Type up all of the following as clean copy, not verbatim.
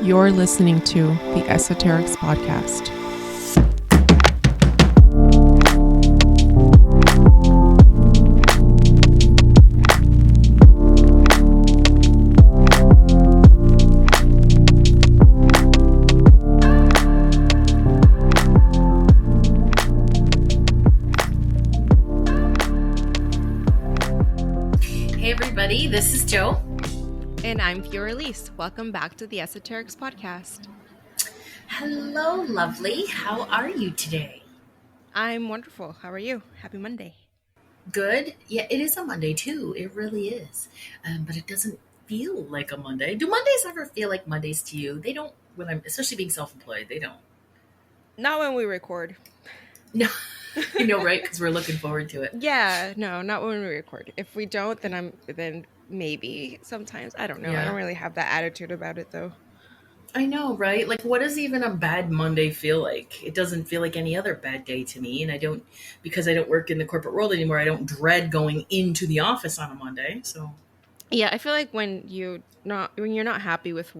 You're listening to the Esoterix Podcast. Hey everybody, this is Jo. And I'm Fiorlaiz. Welcome back to the Esoterix Podcast. Hello, lovely. How are you today? I'm wonderful. How are you? Happy Monday. Good. Yeah, it is a Monday too. It really is. But it doesn't feel like a Monday. Do Mondays ever feel like Mondays to you? They don't, when I'm, especially being self-employed, they don't. Not when we record. No, you know, right? Because we're looking forward to it. Yeah, no, not when we record. If we don't, then maybe sometimes. I don't know. Yeah. I don't really have that attitude about it though. I know, right? Like, what does even a bad Monday feel like? It doesn't feel like any other bad day to me. And I don't, because I don't work in the corporate world anymore, I don't dread going into the office on a Monday. So, Yeah, I feel like when you're not happy with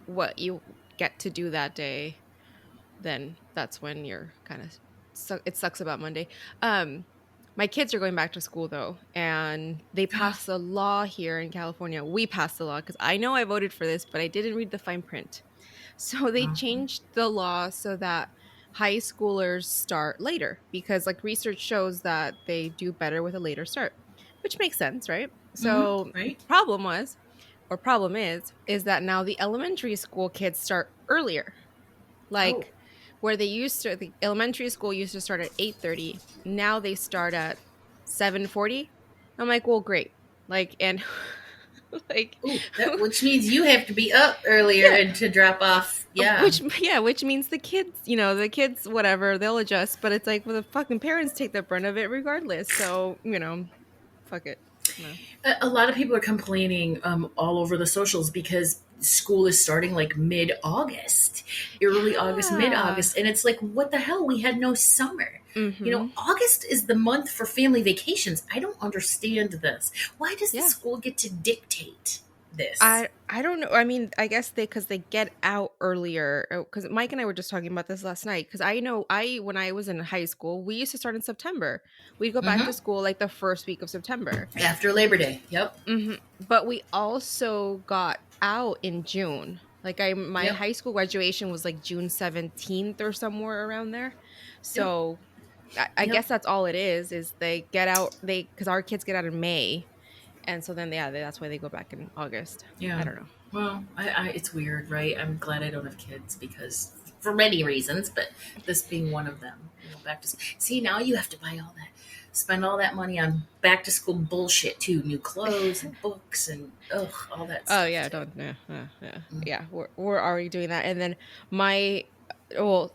what you get to do that day, then that's when you're kind of it sucks about Monday. My kids are going back to school though, and they passed a law here in California. We passed the law because I know I voted for this, but I didn't read the fine print. So they changed the law so that high schoolers start later because like research shows that they do better with a later start, which makes sense, right? So right? problem is that now the elementary school kids start earlier. Oh. Like where the elementary school used to start at 8:30, now they start at 7:40. I'm like, well, great. Like, and like, Ooh, which means you have to be up earlier and to drop off. Yeah. Which means the kids, whatever, they'll adjust. But it's like, well, the fucking parents take the brunt of it regardless. So, fuck it. No. A lot of people are complaining all over the socials because school is starting like mid-August, early August, mid-August. And it's like, what the hell? We had no summer. Mm-hmm. You know, August is the month for family vacations. I don't understand this. Why does the school get to dictate this? I don't know. I mean, I guess because they get out earlier. Because Mike and I were just talking about this last night. Because I know when I was in high school, we used to start in September. We'd go back to school like the first week of September. After Labor Day. Yep. Mm-hmm. But we also got out in June. Like my high school graduation was like June 17th or somewhere around there. So I guess that's all it is they get out, because our kids get out in May. And so then, that's why they go back in August. Yeah. I don't know. Well, it's weird, right? I'm glad I don't have kids because for many reasons, but this being one of them. Back to see, now you have to buy all that, spend all that money on back to school bullshit too, new clothes and books and all that stuff. Oh yeah, yeah. We're already doing that, and then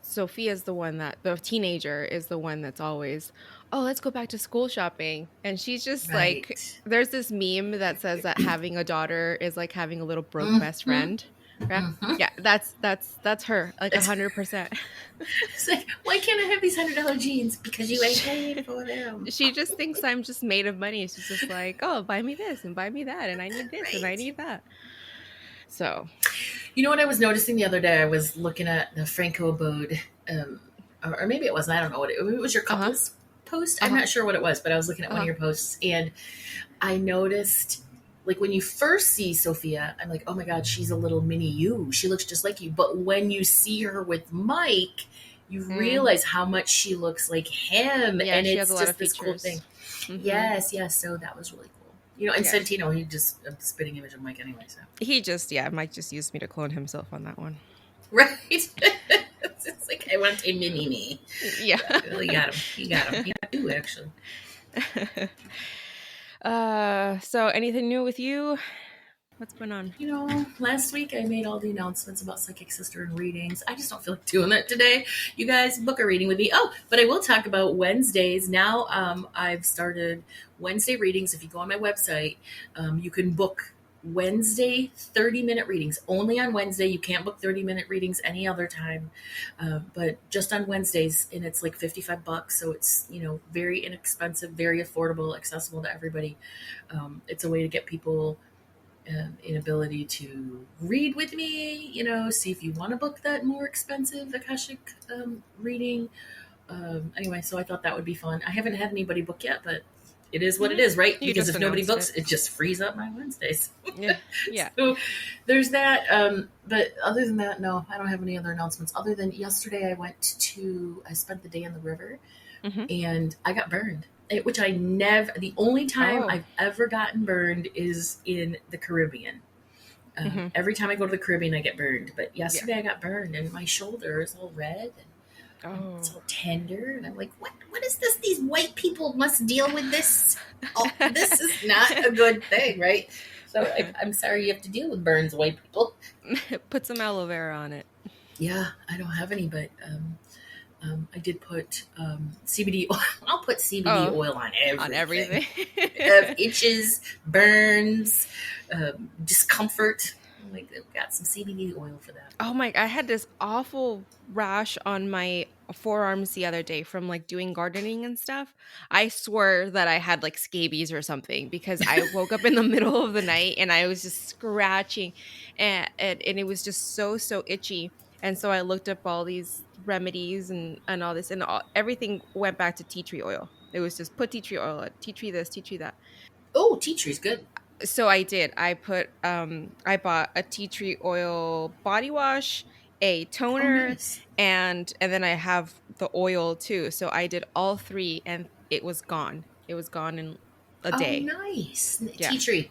Sophia's the teenager is the one that's always, let's go back to school shopping. And she's just like, there's this meme that says that having a daughter is like having a little broke best friend. Yeah, yeah, that's her, like 100%. It's like, why can't I have these $100 jeans? Because you ain't paid for them. She just thinks I'm just made of money. She's just like, oh, buy me this and buy me that, and I need this and I need that. So, you know what I was noticing the other day? I was looking at the Franco Abode, or maybe it wasn't. I don't know what it was. Your couples post. I'm not sure what it was, but I was looking at one of your posts, and I noticed, like, when you first see Sophia, I'm like, oh my God, she's a little mini you. She looks just like you. But when you see her with Mike, you realize how much she looks like him, and it's just this cool thing. Mm-hmm. Yes. So that was really cool. You know, and Santino, he just a spitting image of Mike anyway. So Mike just used me to clone himself on that one. Right. It's like, I want a mini me. Yeah. You got him. You got him. You do, actually. So anything new with you? What's going on? You know, last week I made all the announcements about Psychic Sister and readings. I just don't feel like doing that today. You guys book a reading with me. Oh, but I will talk about Wednesdays. Now I've started Wednesday readings. If you go on my website, you can book Wednesday 30-minute readings. Only on Wednesday. You can't book 30-minute readings any other time, but just on Wednesdays, and it's like $55. So it's, very inexpensive, very affordable, accessible to everybody. It's a way to get people inability to read with me, see if you want to book that more expensive Akashic reading. Anyway, so I thought that would be fun. I haven't had anybody book yet, but it is what it is, right? You Because just if nobody announced books, it. it just frees up my Wednesdays. Yeah. Yeah. So there's that. But other than that, no, I don't have any other announcements. Other than yesterday, I spent the day in the river Mm-hmm. and I got burned. Which I never, the only time Oh. I've ever gotten burned is in the Caribbean. Mm-hmm. Every time I go to the Caribbean, I get burned. But Yeah. yesterday I got burned and my shoulder is all red and Oh. it's all tender. And I'm like, what is this? These white people must deal with this. Oh, this is not a good thing, right? So I'm sorry you have to deal with burns, white people. Put some aloe vera on it. Yeah, I don't have any, but I did put CBD oil. I'll put CBD oil on everything. On everything. Itches, burns, discomfort. Like, I've got some CBD oil for that. Oh my, I had this awful rash on my forearms the other day from like doing gardening and stuff. I swore that I had like scabies or something because I woke up in the middle of the night and I was just scratching and it was just so itchy. And so I looked up all these remedies and all this and everything went back to tea tree oil. It was just put tea tree oil, tea tree this, tea tree that. Oh, tea tree's good. So I did. I bought a tea tree oil body wash, a Oh, toner, nice. and then I have the oil too. So I did all three and it was gone. It was gone in a Oh, day. nice. Yeah. Tea tree.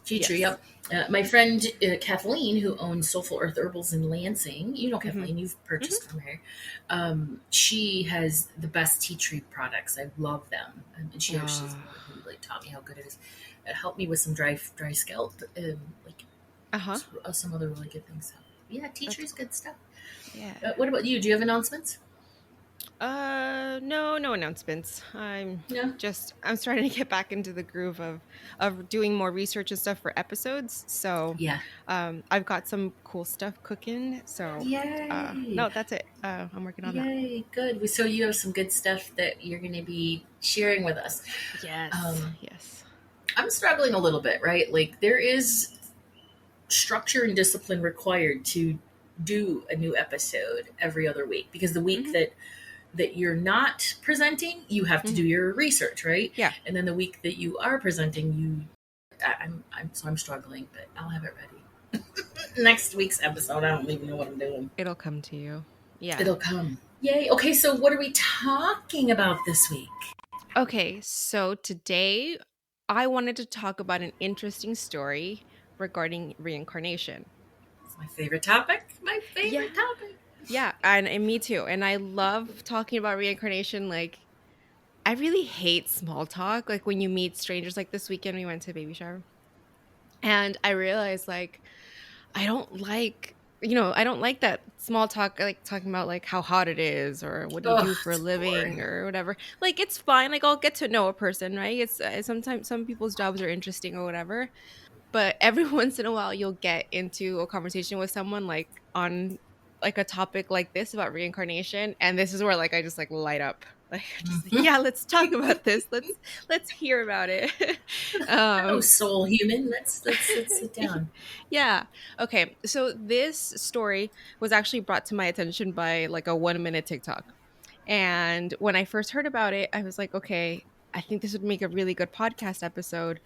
Tea tree, Yes. yep. My friend Kathleen, who owns Soulful Earth Herbals in Lansing, Kathleen, you've purchased from her. She has the best tea tree products. I love them, and she actually is the one who like taught me how good it is. It helped me with some dry scalp, some other really good things. So, yeah, tea tree's good stuff. Yeah. What about you? Do you have announcements? No announcements. I'm No. starting to get back into the groove of doing more research and stuff for episodes. So Yeah. I've got some cool stuff cooking. So Yay. No, that's it. I'm working on that. Yay, good. So you have some good stuff that you're going to be sharing with us. Yes. Yes. I'm struggling a little bit, right? Like, there is structure and discipline required to do a new episode every other week, because the week that you're not presenting, you have to do your research, right? Yeah. And then the week that you are presenting, I'm struggling, but I'll have it ready. Next week's episode, I don't even know what I'm doing. It'll come to you. Yeah. It'll come. Yay. Okay, so what are we talking about this week? Okay, so today I wanted to talk about an interesting story regarding reincarnation. It's my favorite topic. My favorite topic. Yeah, and me too. And I love talking about reincarnation. Like, I really hate small talk. Like, when you meet strangers, like this weekend we went to a baby shower. And I realized, like, I don't like that small talk, like talking about like how hot it is or what do you do for a living boring. Or whatever. Like, it's fine. Like, I'll get to know a person, right? It's sometimes some people's jobs are interesting or whatever. But every once in a while, you'll get into a conversation with someone like on like a topic like this about reincarnation, and this is where like I just like light up. Like, just like, yeah, let's talk about this. Let's hear about it. Oh, soul human. Let's sit down. Yeah. Okay. So this story was actually brought to my attention by like a 1-minute TikTok. And when I first heard about it, I was like, okay, I think this would make a really good podcast episode.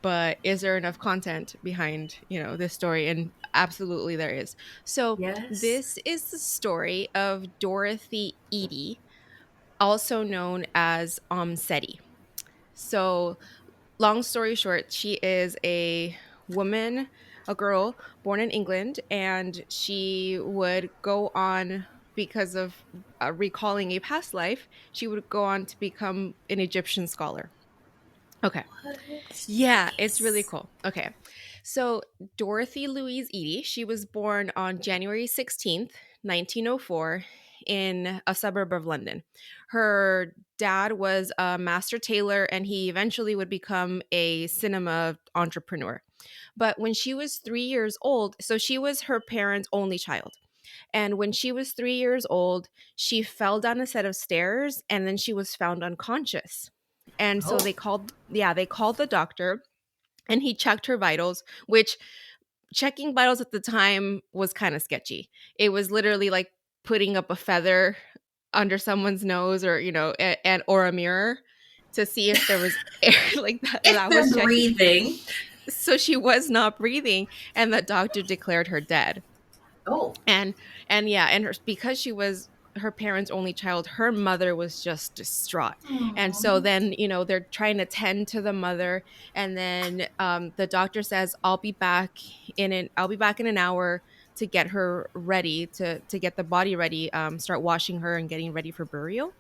But is there enough content behind, this story? And absolutely there is. So This is the story of Dorothy Eady, also known as Omm Sety. So long story short, she is a woman, a girl born in England, and she would go on, because of recalling a past life, she would go on to become an Egyptian scholar. Okay. Yeah, it's really cool. Okay. So Dorothy Louise Eady, she was born on January 16th, 1904 in a suburb of London. Her dad was a master tailor and he eventually would become a cinema entrepreneur. But when she was 3 years old, so she was her parents' only child. And when she was 3 years old, she fell down a set of stairs and then she was found unconscious. And so they called the doctor, and he checked her vitals, which checking vitals at the time was kind of sketchy. It was literally like putting up a feather under someone's nose, or and or a mirror to see if there was air. Like If that they're was checking. breathing. So she was not breathing, and the doctor declared her dead. Oh. And yeah, because she was her parents' only child, her mother was just distraught. And so Aw. then, they're trying to tend to the mother, and then the doctor says, I'll be back in an hour to get her ready, to get the body ready, start washing her and getting ready for burial.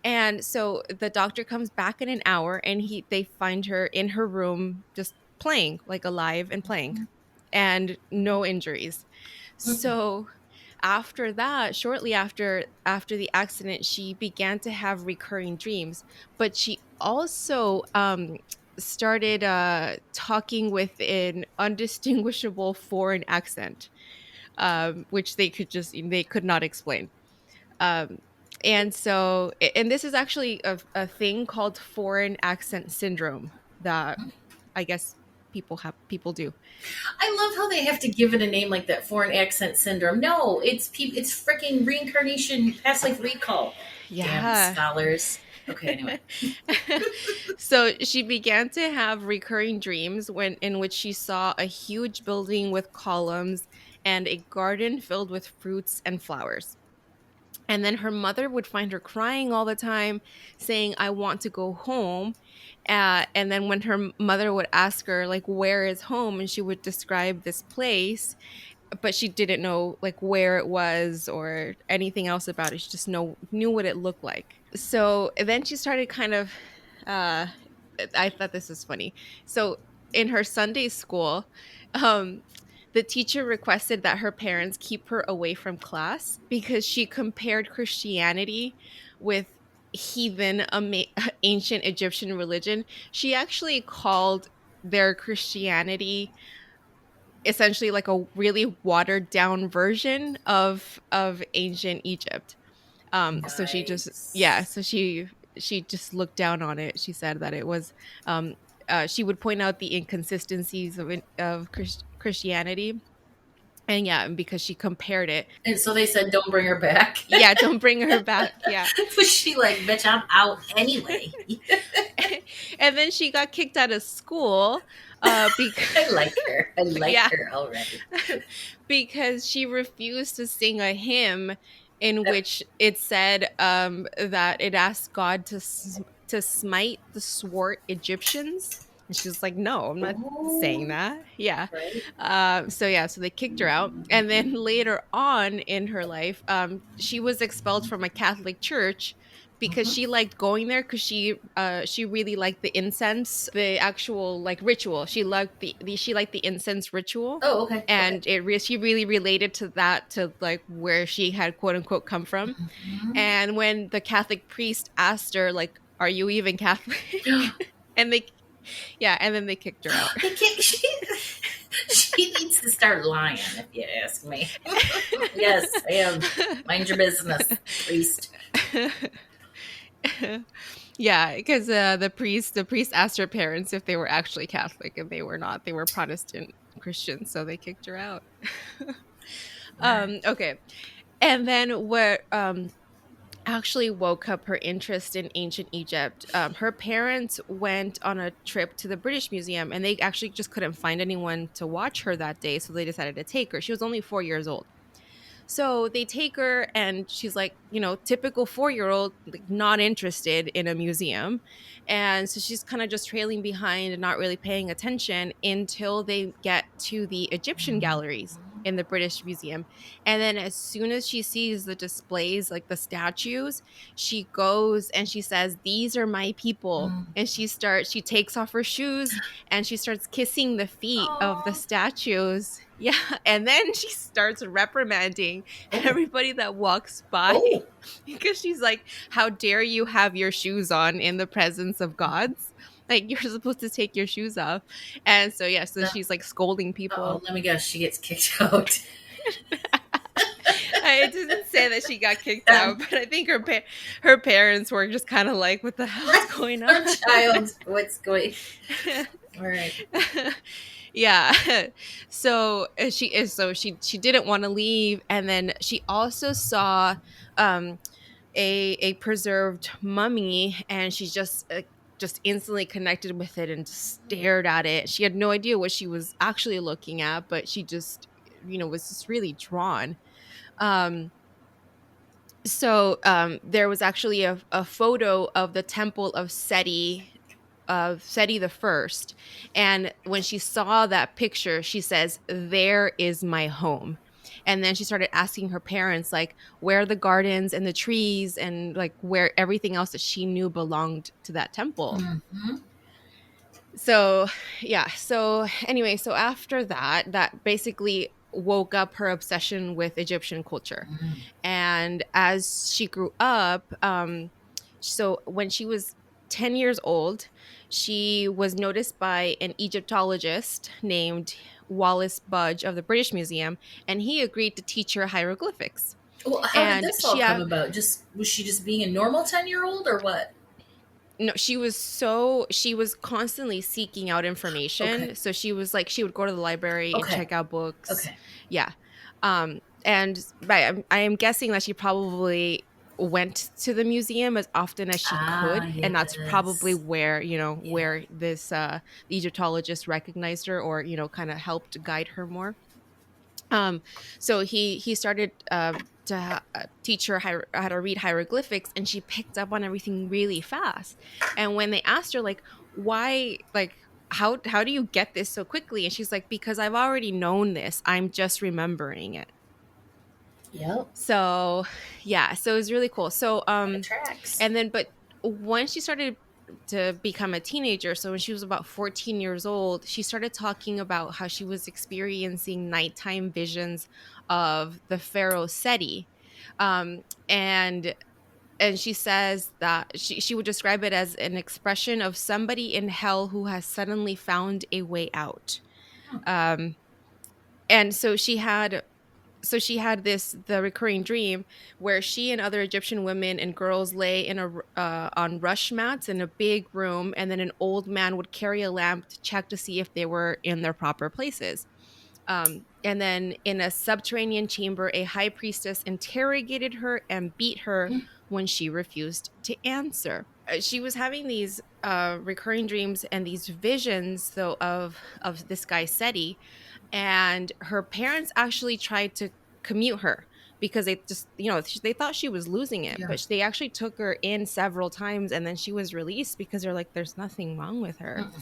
And so the doctor comes back in an hour, and they find her in her room just playing, like alive and playing, and no injuries. So after that, shortly after the accident, she began to have recurring dreams, but she also started talking with an undistinguishable foreign accent, which they could not explain. Um, and so, and this is actually a thing called foreign accent syndrome that I guess people do. I love how they have to give it a name like that, foreign accent syndrome. No, it's freaking reincarnation past life recall. Damn Yeah. scholars. Okay, anyway. So she began to have recurring dreams in which she saw a huge building with columns and a garden filled with fruits and flowers. And then her mother would find her crying all the time, saying, "I want to go home." And then when her mother would ask her, like, "Where is home?" and she would describe this place, but she didn't know like where it was or anything else about it. She just knew what it looked like. So then she started kind of uh I thought this was funny. So in her Sunday school, um the teacher requested that her parents keep her away from class because she compared Christianity with ancient Egyptian religion. She actually called their Christianity essentially like a really watered down version of ancient Egypt. So she just yeah, Nice. so she just looked down on it. She said that it was um she would point out the inconsistencies of Christianity. And yeah, because she compared it. And so they said, don't bring her back. Yeah, don't bring her back. Yeah. Was she like, bitch, I'm out anyway? And then she got kicked out of school because I like her. I like yeah, her already. because she refused to sing a hymn in which it said that it asked God to smite the swart Egyptians. And she was like, "No, I'm not saying Oh, that." Yeah. right. So they kicked her out. And then later on in her life, she was expelled from a Catholic church because Mhm. she liked going there, because she really liked the incense, the actual like ritual. She liked she liked the incense ritual, Oh, okay. Okay. and she really related to that, to like where she had quote unquote come from. Mhm. And when the Catholic priest asked her like, "Are you even Catholic?" and they yeah, and then they kicked her out. She needs to start lying, if you ask me. Yes, I am. Mind your business, priest. Yeah, because the priest asked her parents if they were actually Catholic, and they were not. They were Protestant Christians, so they kicked her out. Right. Okay, and then what actually woke up her interest in ancient Egypt? Her parents went on a trip to the British Museum, and they actually just couldn't find anyone to watch her that day, so they decided to take her. She was only 4 years old. So they take her, and she's like, typical 4-year old, like not interested in a museum. And so she's kind of just trailing behind and not really paying attention until they get to the Egyptian galleries in the British Museum. And then as soon as she sees the displays, like the statues, she goes and she says, "These are my people." Mm. And she takes off her shoes and she starts kissing the feet of the Oh, statues. Yeah. And then she starts reprimanding oh, everybody that walks by oh. because she's like, "How dare you have your shoes on in the presence of gods? Like, you're supposed to take your shoes off." And so, so No. she's like scolding Uh-oh, people. let me guess. She gets kicked out. I didn't say that she got kicked Um, out, but I think her parents were just kind of like, "What the hell's going on?" Our child, what's going? All right. Yeah. So she didn't want to leave, and then she also saw um a preserved mummy, and she just instantly connected with it and just stared at it. She had no idea what she was actually looking at, but she just was just really drawn. um there was actually a photo of the temple of Seti the First. And when she saw that picture, she says, "There is my home." And then she started asking her parents, like, where the gardens and the trees and like where everything else that she knew belonged to that temple. Mm-hmm. So, yeah. So, anyway, so after that, that basically woke up her obsession with Egyptian culture. Mm-hmm. And as she grew up, so when she was 10 years old, she was noticed by an Egyptologist named Wallace Budge of the British Museum, and he agreed to teach her hieroglyphics. Well, how did And this all come about? Just was she just being a normal 10-year-old or what? no, she was constantly seeking out information. Okay. So she was like, she would go to the library and Okay. check out books. Okay. Yeah. And I am guessing that she probably went to the museum as often as she could, and that's probably Yes. where Yeah. where this the Egyptologist recognized her, or kind of helped guide her more. So he started teach her how to read hieroglyphics, and she picked up on everything really fast. And when they asked her, like, why, like, how do you get this so quickly, and she's like, because I've already known this, I'm just remembering it. Yep. So yeah, so it was really cool. So That tracks. and then but once she started to become a teenager, so when she was about 14 years old, she started talking about how she was experiencing nighttime visions of the pharaoh Seti. um and and she says that she would describe it as an expression of somebody in hell who has suddenly found a way out. Hmm. And she had this the recurring dream where she and other Egyptian women and girls lay in a on rush mats in a big room, and then an old man would carry a lamp to check to see if they were in their proper places. And then in a subterranean chamber, a high priestess interrogated her and beat her when she refused to answer. She was having these recurring dreams and these visions, though, of this guy Seti, and her parents actually tried to commute her because they just they thought she was losing it, Yeah. but they actually took her in several times, and then she was released because they're like, there's nothing wrong with her. Mm-mm.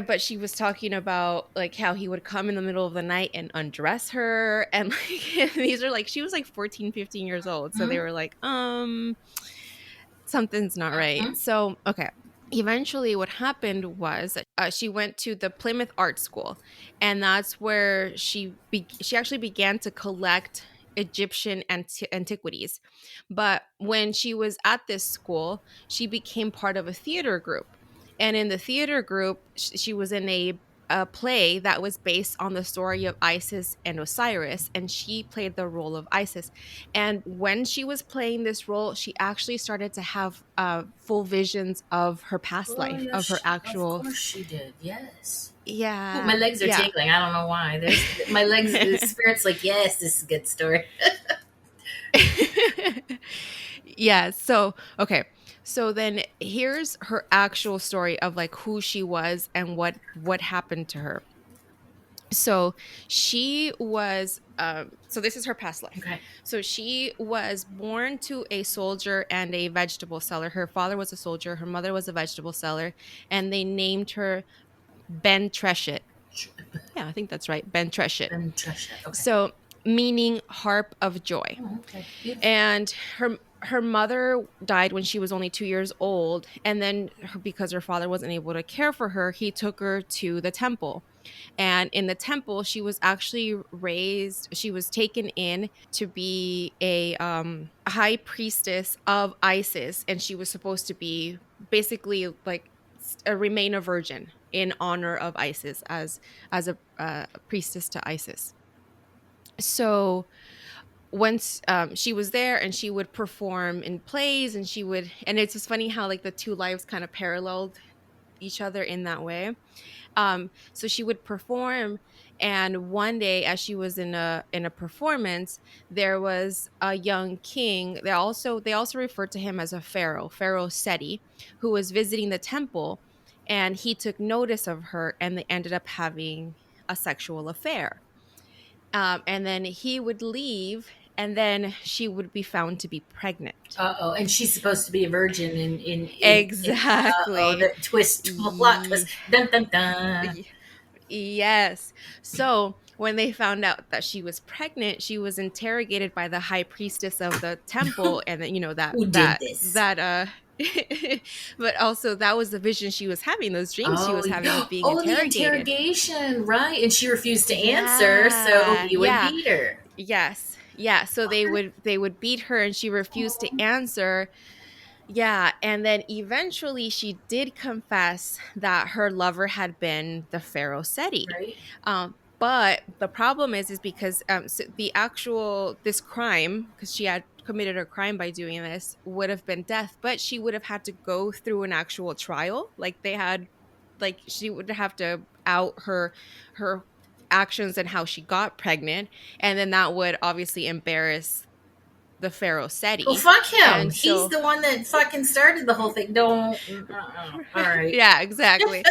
But she was talking about like how he would come in the middle of the night and undress her, and like these are like, she was like 14, 15 years old, so they Mm-hmm. were like, something's not right. Mm-hmm. So, okay. Eventually, what happened was she went to the Plymouth Art School, and that's where she actually began to collect Egyptian antiquities. But when she was at this school, she became part of a theater group, and in the theater group, she was in a play that was based on the story of Isis and Osiris, and she played the role of Isis. And when she was playing this role, she actually started to have full visions of her past Oh, life, of yes, her of actual. course she did. Yes. Ooh, my Yeah, legs are yeah. tingling. I don't know why. There's my legs. The spirit's like, yes, this is a good story. Yeah. So, okay. So then here's her actual story of like who she was and what happened to her. So she was so this is her past life. Okay. So she was born to a soldier and a vegetable seller. Her father was a soldier, her mother was a vegetable seller, and they named her Ben Treshet. Yeah, I think that's right, Ben Treshet. Then Trisha. Okay. So meaning harp of joy. Oh, okay. Beautiful. And her mother died when she was only 2 years old, and then because her father wasn't able to care for her, he took her to the temple. And in the temple, she was actually raised, she was taken in to be a high priestess of Isis, and she was supposed to be basically like remain a virgin in honor of Isis, as a priestess to Isis. So once she was there, and she would perform in plays, and it's just funny how like the two lives kind of paralleled each other in that way. So she would perform, and one day, as she was in a performance, there was a young king. They also referred to him as a Pharaoh Seti, who was visiting the temple, and he took notice of her, and they ended up having a sexual affair. And then he would leave, and then she would be found to be pregnant. Uh-oh. And she's supposed to be a virgin in uh-oh, Exactly. the twist, plot twist. Dun, dun, dun. Yes. So when they found out that she was pregnant, she was interrogated by the high priestess of the temple, and then, Who did this? but also that was the vision she was having, those dreams she Oh, was having of being oh, the interrogated. interrogation, right? And she refused to answer, so Yeah, he would yeah. beat her. Yes. Yeah. So they would beat her, and she refused to answer. Yeah, and then eventually she did confess that her lover had been the Pharaoh Seti. Right? But the problem is because so this crime, because she had committed a crime by doing this, would have been death, but she would have had to go through an actual trial. Like she would have to out her actions and how she got pregnant, and then that would obviously embarrass the Pharaoh Well, Seti. fuck him. And He's so the one that fucking started the whole thing. Don't. All right. yeah, exactly.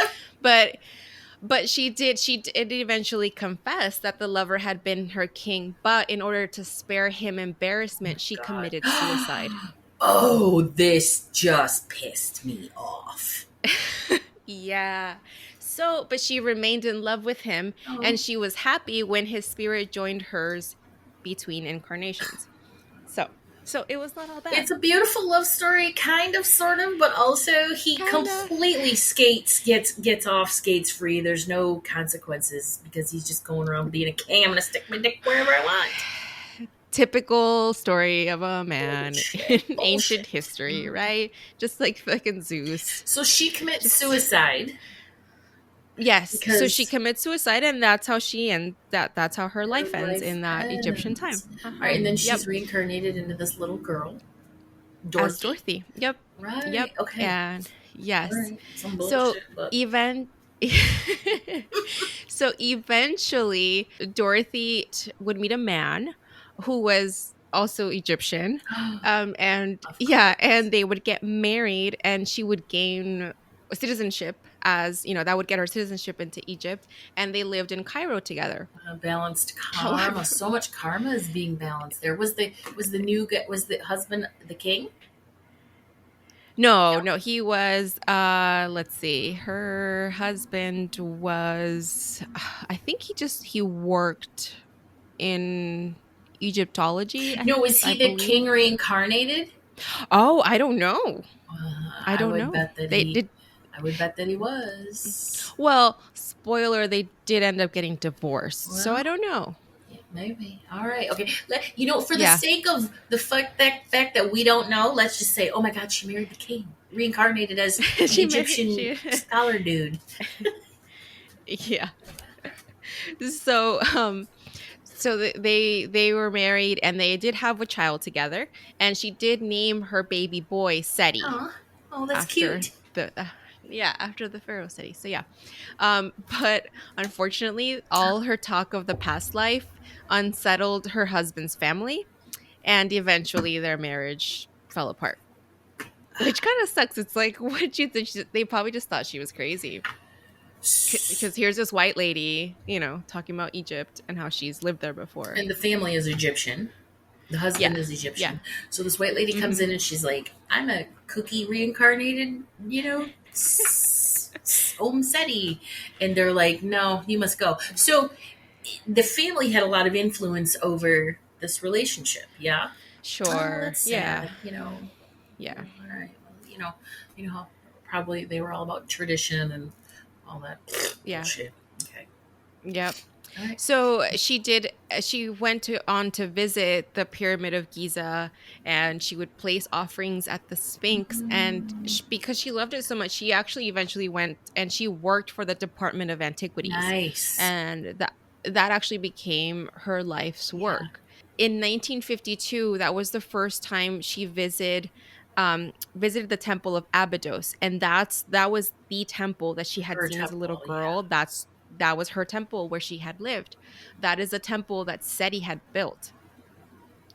But she did eventually confess that the lover had been her king, but in order to spare him embarrassment, she God. committed suicide. Oh, this just pissed me off. Yeah. So, but she remained in love with him, Oh. and she was happy when his spirit joined hers between incarnations. So it was not all bad. It's a beautiful love story, kind of, sort of, but also he completely gets off skates free. There's no consequences because he's just going around being a king. I'm gonna stick my dick wherever I want. Typical story of a man Bullshit. in ancient history, right? Just like fucking Zeus. So she commits suicide. Yes. Because So she commits suicide, and that's how that's how her life ends in that Egyptian time. All right, and then she's reincarnated into this little girl, Dorothy. As Dorothy. Yep. Right. Yep. Okay. And yes. Right. Some bullshit, so eventually Dorothy would meet a man who was also Egyptian. And they would get married, and she would gain citizenship, as that would get her citizenship into Egypt, and they lived in Cairo together. Balanced karma. However, So much karma is being balanced there. Was the husband the king? No, he was let's see. Her husband was, I think he worked in Egyptology. Was he the king reincarnated? Oh, I don't know. I don't know. I would bet that he was. Well, spoiler, they did end up getting divorced. Well, so I don't know. Yeah, maybe. All right. Okay. For the sake of the fact that we don't know, let's just say, oh my God, she married the king, reincarnated as an Egyptian scholar dude. Yeah. So, they were married, and they did have a child together, and she did name her baby boy Seti. Oh, that's cute. After the Pharaoh Seti. So yeah. But unfortunately, all her talk of the past life unsettled her husband's family, and eventually their marriage fell apart. Which kind of sucks. It's like, what did you think? They probably just thought she was crazy. Because here's this white lady, talking about Egypt and how she's lived there before. And the family is Egyptian. The husband is Egyptian. Yeah. So this white lady comes in, and she's like, I'm a cookie reincarnated, Omm Sety. And they're like, no, you must go. So the family had a lot of influence over this relationship. Yeah. Sure. Oh, that's sad, Yeah. All right. Well, how probably they were all about tradition and all that bullshit. Okay. Yep. Right. So she went on to visit the Pyramid of Giza, and she would place offerings at the Sphinx. And because she loved it so much, she actually eventually went and she worked for the Department of Antiquities. Nice. And that actually became her life's work. in 1952, that was the first time she visited the temple of Abydos, and that was the temple that she had Her seen as a little temple, yeah. girl. That was her temple where she had lived. That is a temple that Seti had built.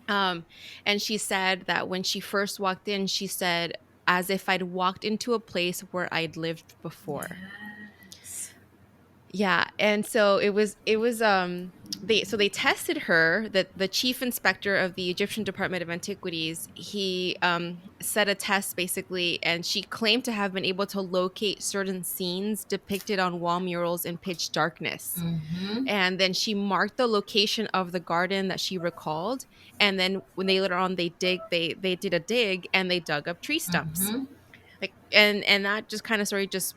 And she said that when she first walked in, she said, as if I'd walked into a place where I'd lived before. Yes. Yeah, and so it was they tested her, that the chief inspector of the Egyptian Department of Antiquities, he set a test basically, and she claimed to have been able to locate certain scenes depicted on wall murals in pitch darkness. Mm-hmm. And then she marked the location of the garden that she recalled, and then when they later on they did a dig and they dug up tree stumps. Mm-hmm. Like, and that just kind of story just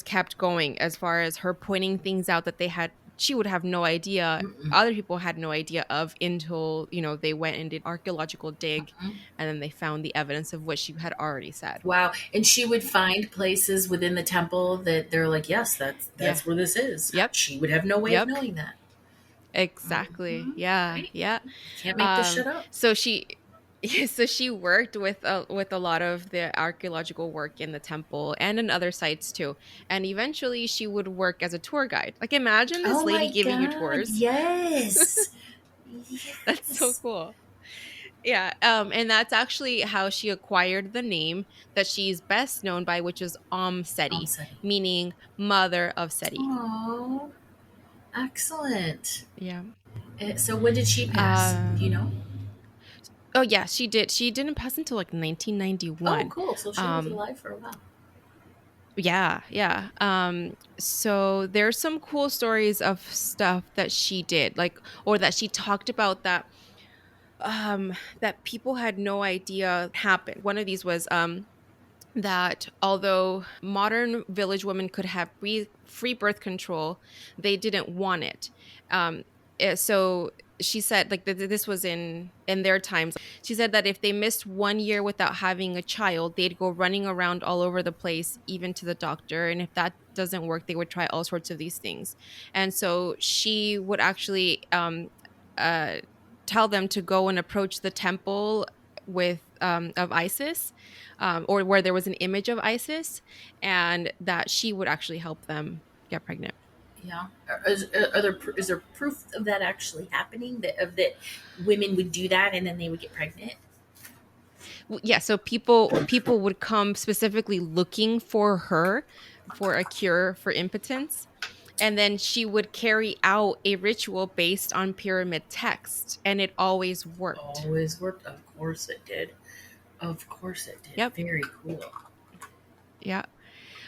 kept going, as far as her pointing things out that she would have no idea, Mm-mm. other people had no idea of, until they went and did archaeological dig, Mm-hmm. and then they found the evidence of what she had already said. Wow. And she would find places within the temple that they're like, yes, Yeah. that's where this is. Yep. She would have no way of Yep. knowing that. Exactly. Mm-hmm. Yeah. Right? Yeah. Can't make this shit up. So she so she worked with a lot of the archaeological work in the temple and in other sites too. And eventually she would work as a tour guide. Like, imagine this Oh lady my giving you God. tours. Yes. That's so Yes. cool. Yeah, and that's actually how she acquired the name that she's best known by, which is Omm Omm Sety, Sety. meaning mother of Seti. Oh, excellent. Yeah. So when did she pass? Do you know? Um oh yeah, she did. She didn't pass until like Oh, 1991. cool. So she was Um alive for a while. Yeah, yeah. So there's some cool stories of stuff that she did, like, or that she talked about, that people had no idea happened. One of these was that although modern village women could have free birth control, they didn't want it. So she said, like, this was in their times. She said that if they missed 1 year without having a child, they'd go running around all over the place, even to the doctor. And if that doesn't work, they would try all sorts of these things. And so she would actually uh, tell them to go and approach the temple with of Isis, or where there was an image of Isis, and that she would actually help them get pregnant. Yeah. Is there proof of that actually happening? That women would do that and then they would get pregnant? Yeah, so people would come specifically looking for her for a cure for impotence, and then she would carry out a ritual based on pyramid text, and it always worked. Always worked. Of course it did. Of course it did. Yep. Very cool. Yeah.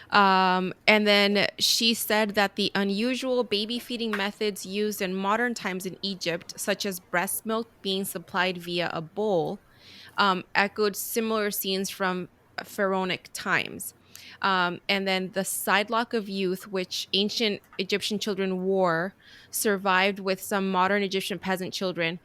And then she said that the unusual baby feeding methods used in modern times in Egypt, such as breast milk being supplied via a bowl, echoed similar scenes from pharaonic times. And then the sidelock of youth, which ancient Egyptian children wore, survived with some modern Egyptian peasant children,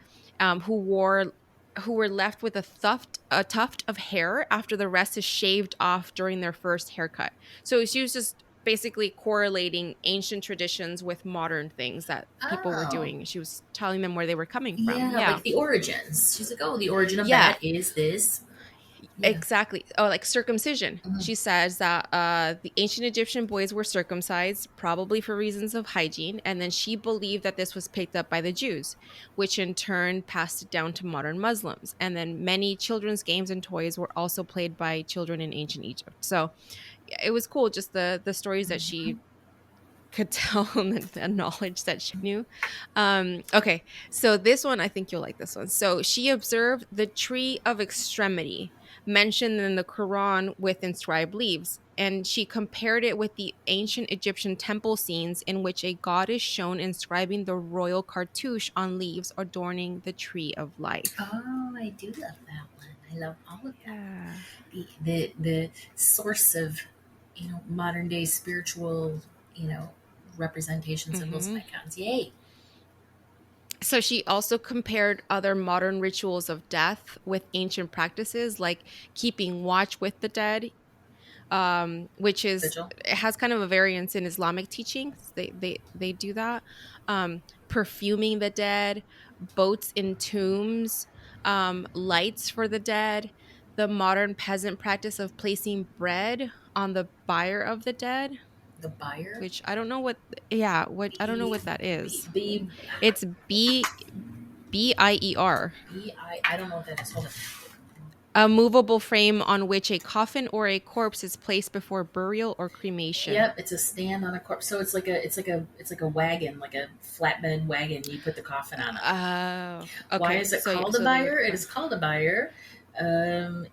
who were left with a tuft of hair after the rest is shaved off during their first haircut. So she was just basically correlating ancient traditions with modern things that people were Oh. doing. She was telling them where they were coming from. Yeah, Yeah. like the origins. She's like, oh, the origin of Yeah. that is this. Yeah. Exactly. Oh, like circumcision. Mhm. She says that the ancient Egyptian boys were circumcised, probably for reasons of hygiene, and then she believed that this was picked up by the Jews, which in turn passed it down to modern Muslims. And then many children's games and toys were also played by children in ancient Egypt. So yeah, it was cool, just the stories that she could tell, and the knowledge that she knew. Okay, so this one, I think you'll like this one. So she observed the tree of extremity mentioned in the Quran with inscribed leaves, and she compared it with the ancient Egyptian temple scenes in which a god is shown inscribing the royal cartouche on leaves adorning the tree of life. Oh, I do love that one. I love all of that. Yeah. The source of modern day spiritual representations of those Mhm. icons. Yay. So she also compared other modern rituals of death with ancient practices, like keeping watch with the dead, which is, Vigil. it has kind of a variance in Islamic teachings. They do that. Perfuming the dead, boats in tombs, lights for the dead, the modern peasant practice of placing bread on the bier of the dead, The buyer. which I don't know what. Yeah, what I don't know B what that B is. B It's bier. B I don't know what that is. Hold on. A movable frame on which a coffin or a corpse is placed before burial or cremation. Yep, it's a stand on a corpse. So it's like a wagon, like a flatbed wagon. You put the coffin on it. Oh, Why okay. is it called a So they would. buyer? It is called a buyer.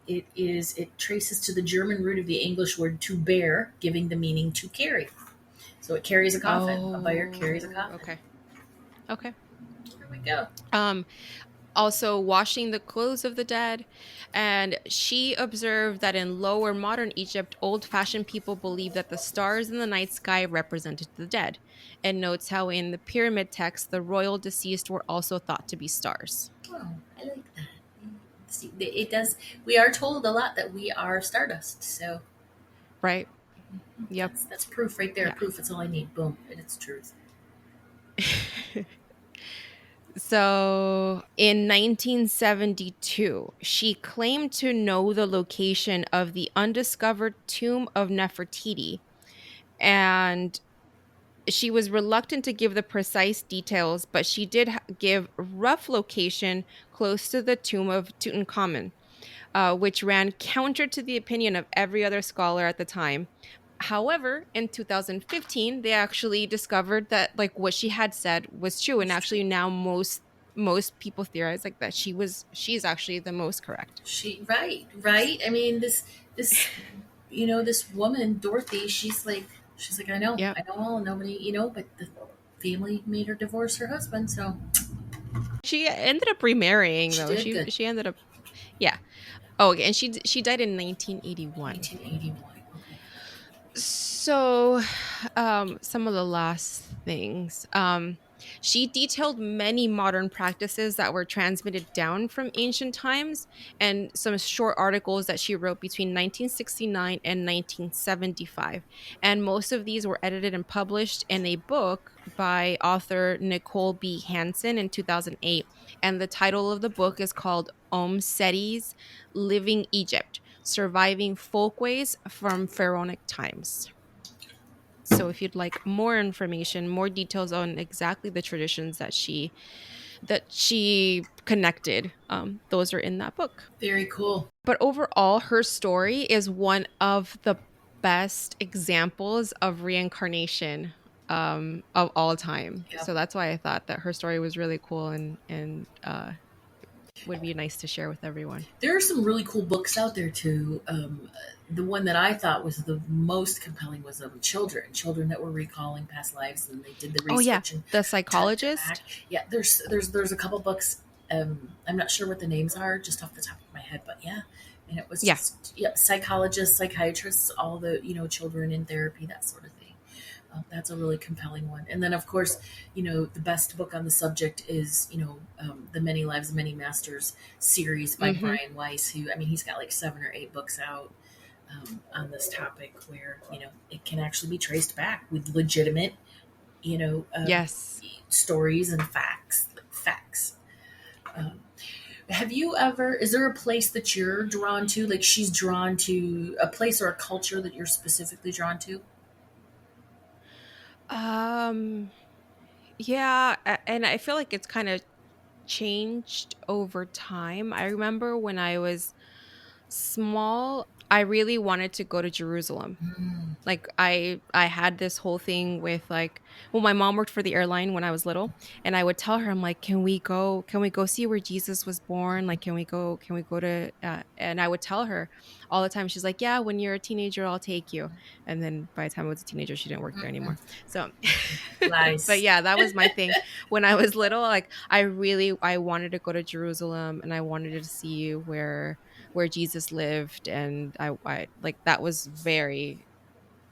It traces to the German root of the English word to bear, giving the meaning to carry. So it carries a coffin. A buyer carries a coffin. Okay. Okay. Here we go. Um, Also washing the clothes of the dead. And she observed that in lower modern Egypt, old fashioned people believed that the stars in the night sky represented the dead, and notes how in the pyramid text, the royal deceased were also thought to be stars. Oh, I like that. See, it does. We are told a lot that we are stardust. So Right? Yep. that's proof right there. Yeah. Proof. That's all I need. Boom. And it's truth. So in 1972, she claimed to know the location of the undiscovered tomb of Nefertiti, and she was reluctant to give the precise details, but she did give rough location close to the tomb of Tutankhamun, which ran counter to the opinion of every other scholar at the time. However, in 2015, they actually discovered that like what she had said was true, and It's true. actually now most people theorize like that she's actually the most correct. Right. I mean, this this woman Dorothy. She's like, Yep. I know all. Nobody, but the family made her divorce her husband. So She ended up remarrying she though. did She good. she ended up yeah. Oh, okay. And she died in 1981. 1981. Okay. So, some of the last things. She detailed many modern practices that were transmitted down from ancient times, and some short articles that she wrote between 1969 and 1975. And most of these were edited and published in a book by author Nicole B. Hansen in 2008. And the title of the book is called Omm Sety's Living Egypt: Surviving Folkways from Pharaonic Times. So if you'd like more information, more details on exactly the traditions that she connected, those are in that book. Very cool. But overall, her story is one of the best examples of reincarnation of all time. Yeah. So that's why I thought that her story was really cool and would be nice to share with everyone. There are some really cool books out there too. The one that I thought was the most compelling was children that were recalling past lives, and they did the Oh yeah, research and the tracked it psychologist. back. Yeah, there's a couple books. I'm not sure what the names are just off the top of my head, but yeah, and it was Yeah. just psychologists, psychiatrists, all the children in therapy, that sort of thing. That's a really compelling one. And then, of course, the best book on the subject is, the Many Lives, Many Masters series by Mm-hmm. Brian Weiss, who, I mean, he's got like 7 or 8 books out on this topic where, it can actually be traced back with legitimate, you know, um, Yes. stories and facts. Um, have you ever, is there a place that you're drawn to? Like she's drawn to a place or a culture that you're specifically drawn to? Um, yeah, and I feel like it's kind of changed over time. I remember when I was small, I really wanted to go to Jerusalem. Mm, Like I had this whole thing with like, well, my mom worked for the airline when I was little, and I would tell her, I'm like, can we go see where Jesus was born? Like, can we go to and I would tell her all the time. She's like, yeah, when you're a teenager I'll take you. And then by the time I was a teenager she didn't work there mm-mm. anymore. So but Lies. yeah, that was my thing when I was little. Like I wanted to go to Jerusalem, and I wanted to see where Jesus lived, and I like that was very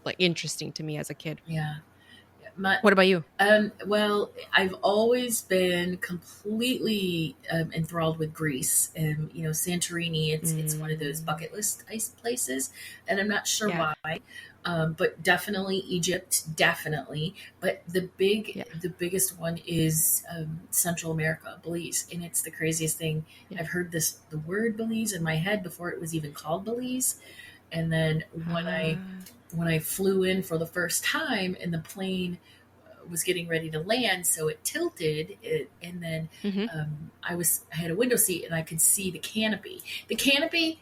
like interesting to me as a kid. Yeah. My, What about you? well, I've always been completely enthralled with Greece, and Santorini. It's one of those Mm, bucket list ice places, and I'm not sure yeah. why. but definitely Egypt, definitely. But Yeah. the biggest one is Central America, Belize, and it's the craziest thing. Yeah. I've heard the word Belize in my head before it was even called Belize, and then when I flew in for the first time, and the plane was getting ready to land, so it tilted, and then Mm-hmm. I had a window seat, and I could see the canopy. The canopy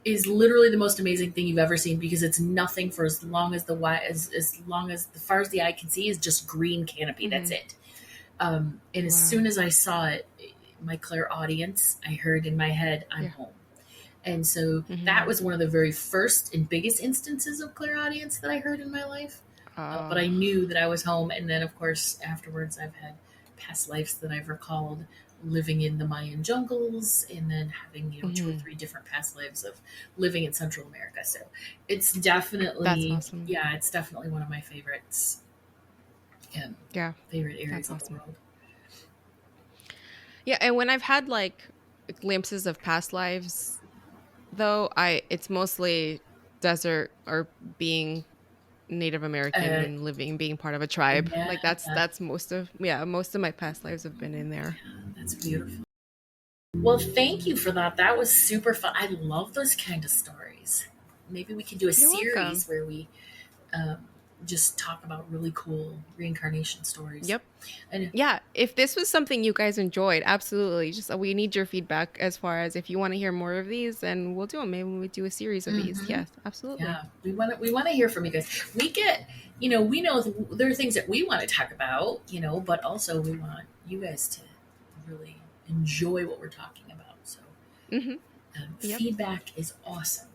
is literally the most amazing thing you've ever seen because it's nothing for as long as as long as the far as the eye can see is just green canopy. That's Mm-hmm. it. And as Wow. soon as I saw it, my clairaudience, I heard in my head, "I'm Yeah. home." And so that Mm-hmm. was one of the very first and biggest instances of clairaudience that I heard in my life. But Oh. I knew that I was home. And then, of course, afterwards, I've had past lives that I've recalled living in the Mayan jungles and then having, two or Mm-hmm. three different past lives of living in Central America. So it's That's definitely, awesome. yeah, it's definitely one of my favorites, Yeah. favorite That's areas of the awesome. world. Yeah, and when I've had like glimpses of past lives though, it's mostly desert or being Native American Uh, and being part of a tribe. yeah, Like that's most of my past lives have been in there. that's beautiful. Well, thank you for that. That was super fun. I love those kind of stories. Maybe we could do a You're welcome. series where we um, just talk about really cool reincarnation stories. Yep. And Yeah, if this was something you guys enjoyed, absolutely. Just we need your feedback as far as if you want to hear more of these, then we'll do them. Maybe we do a series of these. mhm, Yes, absolutely. yeah, we want to hear from you guys. We get, we know there are things that we want to talk about, but also we want you guys to really enjoy what we're talking about. So Mm-hmm. Yep. feedback is awesome.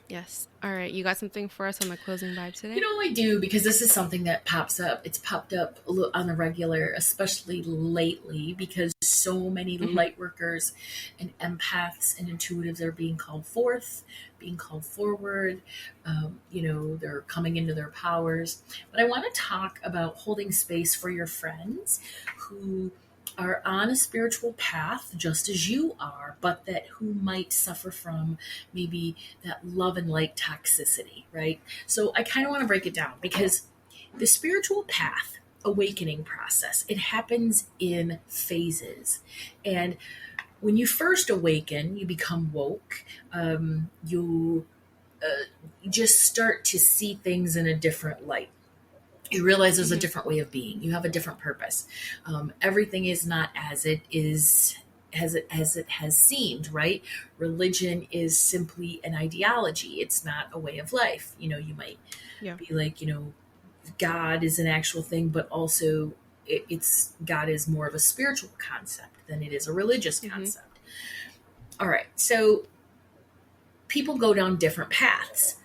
Yes. All right. You got something for us on the closing vibe today? I do because this is something that pops up. It's popped up on the regular, especially lately, because so many Mm-hmm. light workers and empaths and intuitives are being called forth, being called forward. They're coming into their powers. But I want to talk about holding space for your friends who are on a spiritual path just as you are, but that who might suffer from maybe that love and light toxicity, right? So I kind of want to break it down because the spiritual path awakening process, it happens in phases. And when you first awaken, you become woke. You just start to see things in a different light. You realize there's a Mm-hmm. different way of being. You have a different purpose. Everything is not as it is as it has seemed, right? Religion is simply an ideology. It's not a way of life. You might Yeah. be like, God is an actual thing, but also it's God is more of a spiritual concept than it is a religious Mm-hmm. concept. All right, so people go down different paths.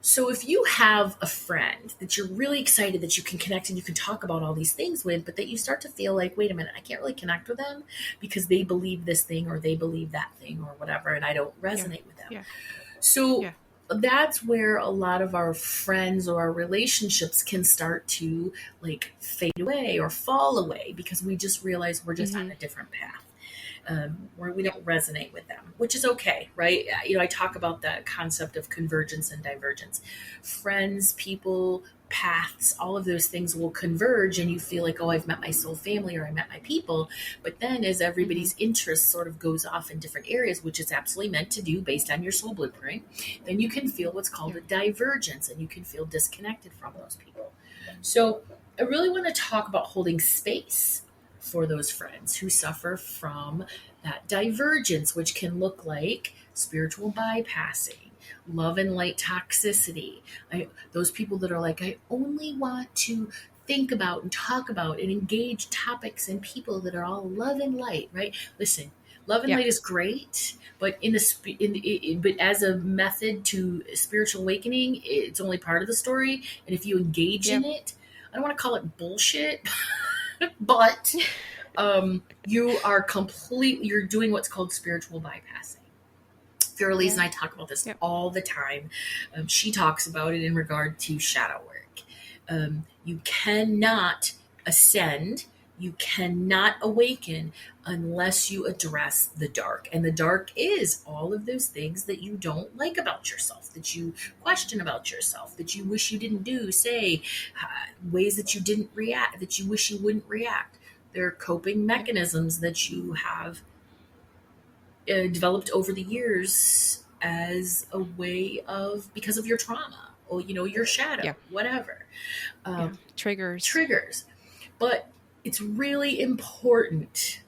So if you have a friend that you're really excited that you can connect and you can talk about all these things with, but that you start to feel like, wait a minute, I can't really connect with them because they believe this thing or they believe that thing or whatever, and I don't Yeah. resonate with them. Yeah. So Yeah. that's where a lot of our friends or our relationships can start to like fade away or fall away because we just realize we're just on Mm-hmm. a different path. Where we don't resonate with them, which is okay, right? I talk about that concept of convergence and divergence. Friends, people, paths, all of those things will converge, and you feel like, oh, I've met my soul family or I met my people. But then, as Mm-hmm. everybody's interest sort of goes off in different areas, which it's absolutely meant to do based on your soul blueprint, then you can feel what's called Yeah. a divergence, and you can feel disconnected from those people. So, I really want to talk about holding space for those friends who suffer from that divergence, which can look like spiritual bypassing, love and light toxicity. Those people that are like, I only want to think about and talk about and engage topics and people that are all love and light, right? Listen, love and Yeah. light is great, but but as a method to spiritual awakening, it's only part of the story. And if you engage Yeah. in it, I don't want to call it bullshit, but you're doing what's called spiritual bypassing. Fiorlaiz and Yeah. I talk about this Yeah. all the time. She talks about it in regard to shadow work. You cannot ascend You cannot awaken unless you address the dark. And the dark is all of those things that you don't like about yourself, that you question about yourself, that you wish you didn't do, say, ways that you didn't react, that you wish you wouldn't react. There are coping mechanisms that you have developed over the years as a way of, because of your trauma or, your shadow, whatever. Triggers. But it's really important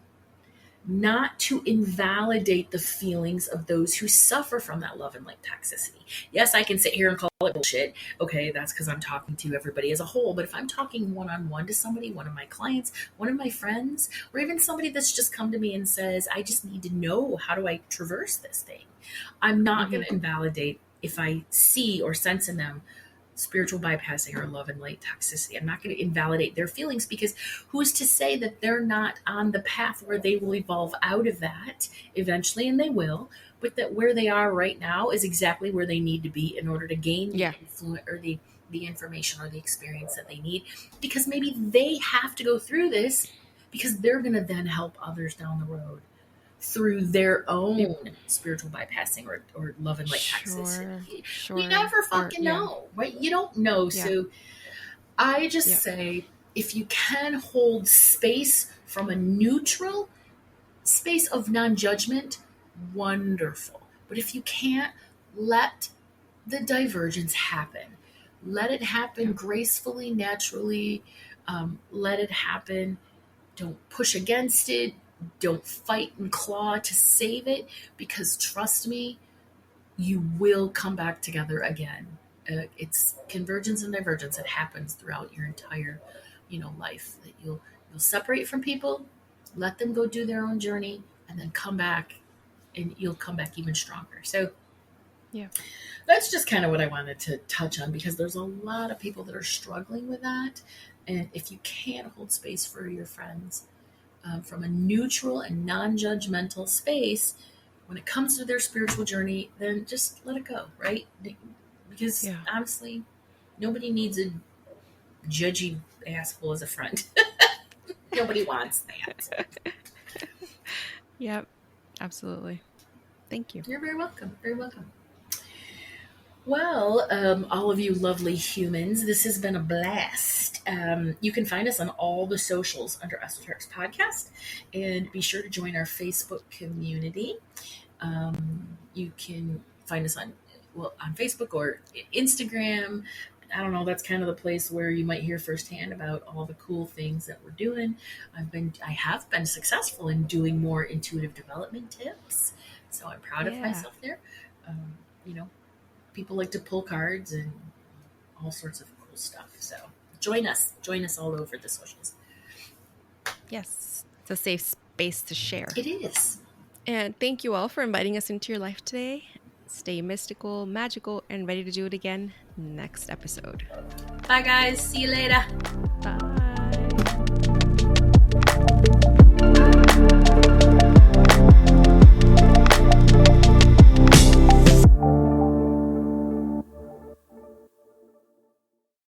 not to invalidate the feelings of those who suffer from that love and light toxicity. Yes, I can sit here and call it bullshit. Okay, that's because I'm talking to everybody as a whole. But if I'm talking one-on-one to somebody, one of my clients, one of my friends, or even somebody that's just come to me and says, I just need to know, how do I traverse this thing? I'm not going to invalidate if I see or sense in them spiritual bypassing or love and light toxicity. I'm not going to invalidate their feelings, because who's to say that they're not on the path where they will evolve out of that eventually, and they will, but that where they are right now is exactly where they need to be in order to gain the influence or the information or the experience that they need, because maybe they have to go through this because they're going to then help others down the road through their own spiritual bypassing or love and light toxicity. We never fucking know, right? You don't know. So I just say, if you can hold space from a neutral space of non-judgment, wonderful. But if you can't, let the divergence happen. Let it happen gracefully, naturally. Let it happen. Don't push against it. Don't fight and claw to save it, because trust me, you will come back together again. It's convergence and divergence. It happens throughout your entire, life. That you'll separate from people, let them go do their own journey, and then come back, and you'll come back even stronger. So, that's just kind of what I wanted to touch on, because there's a lot of people that are struggling with that, and if you can't hold space for your friends, from a neutral and non-judgmental space when it comes to their spiritual journey, then just let it go, right? Because honestly, nobody needs a judgy asshole as a friend. Nobody wants that. Yep, absolutely. Thank you. You're very welcome. Very welcome. Well, all of you lovely humans, this has been a blast. You can find us on all the socials under Esoterix Podcast, and be sure to join our Facebook community. You can find us on Facebook or Instagram. I don't know, that's kind of the place where you might hear firsthand about all the cool things that we're doing. I have been successful in doing more intuitive development tips, so I'm proud of myself there. People like to pull cards and all sorts of cool stuff. So join us all over the socials. Yes, it's a safe space to share. It is. And thank you all for inviting us into your life today. Stay mystical, magical, and ready to do it again next episode. Bye guys. See you later.